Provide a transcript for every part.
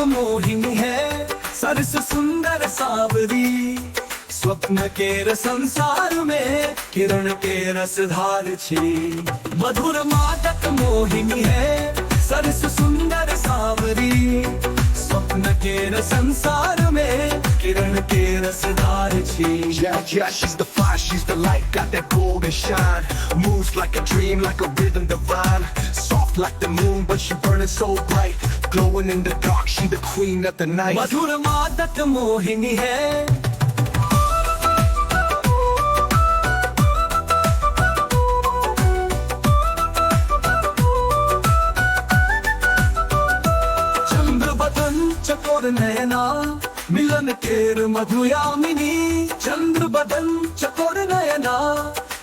मोहिनी है, सरस सुंदर सावरी। स्वप्न के संसार में किरण के रसधार छी। मधुर मादक मोहिनी है, सरस सुंदर सावरी। स्वप्न के संसार में किरण के रसधार छी। Yeah, she's the fire, she's the light, got that golden shine. Moves like a dream, like a rhythm divine. Soft like the moon, but she burning so bright. Glowing in the dark, she the queen of the night. मधुर मादक मोहिनी है। चंद्र बदन चकोर नयना, मिलन केर मधुयामिनी। चंद्र बदन चकोर नयना,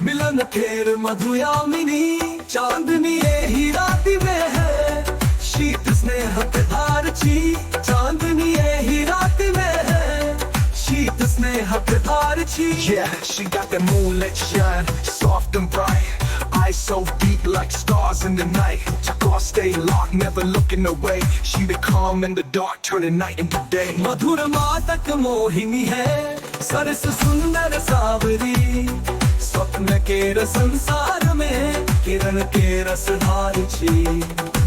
मिलन केर मधुयामिनी। चांदनी ही राति में है, शीत स्नेह के धार छी। चांदनी ही राति में है, शीत स्नेह के धार छी। Yeah, she got that moonlit shine, soft and bright. Eyes so deep like stars in the night. Chakor stay locked, never looking away. She the calm in the dark, turning night into day. मधुर मादक मोहिनी है, सरस सुंदर सावरी। स्वप्न के संसार में किरण के रसधार छी।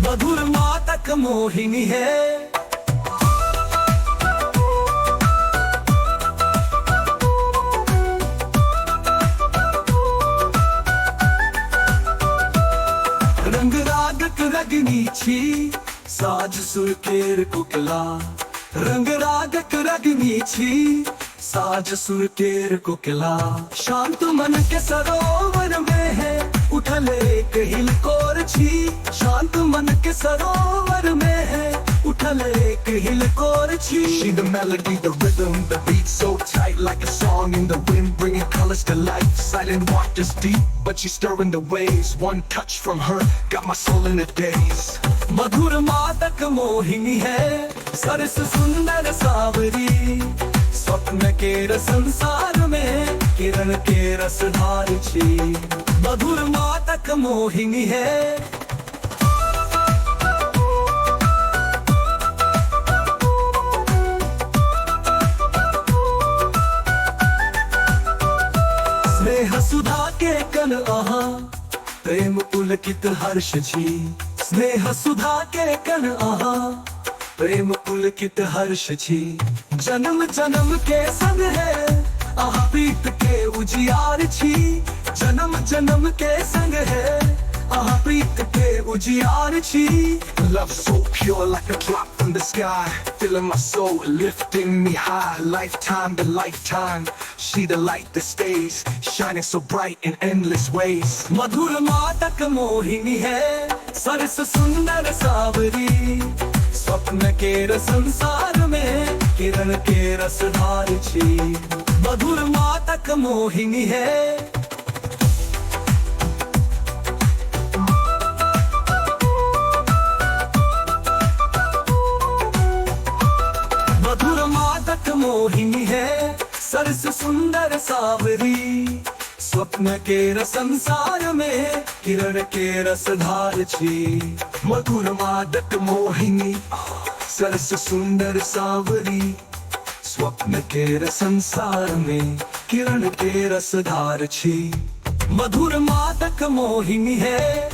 मधुर मादक मोहिनी है। रंग रागक रगनी छी, साज सुर केर कुकला। रंग रागक रगनी छी, साज सुर केर कुकला। शांत मन के सरोवर में है, उठल एक हिलकोर छी। शांत मन के सरोवर में है, उठल एक हिलकोर छी। She the melody, the rhythm, the beat so tight like a song in the wind, bringing colors to life. Silent waters deep, but she's stirring the waves. One touch from her got my soul in a daze. मधुर मादक मोहिनी है, सरस सुंदर सावरी। स्वप्न के संसार में किरण के रसधार छी। मधुर मादक मोहिनी है। स्नेह सुधा के कन आहा, प्रेम पुलकित हर्ष छी। स्नेह सुधा के कन आहा, प्रेम पुलकित हर्ष छी। जन्म जन्म के संग है, आहा प्रीत के उजियार छी। जन्म जन्म के संग है, आहा प्रीत के उजियार छी। Love so pure like a drop from the sky, filling my soul, lifting me high. Lifetime to lifetime, she the light that stays, shining so bright in endless ways. मधुर मादक मोहिनी है, सरस सुंदर सावरी। स्वप्न के संसार में किरण के रसधार छी। मधुर मादक मोहिनी है। मधुर मादक मोहिनी है, सरस सुंदर सावरी। स्वप्न के संसार में किरण के रसधार छी। मधुर मादक मोहिनी, सरस सुंदर सावरी। स्वप्न के संसार में किरण के रसधार छी। मधुर मादक मोहिनी है।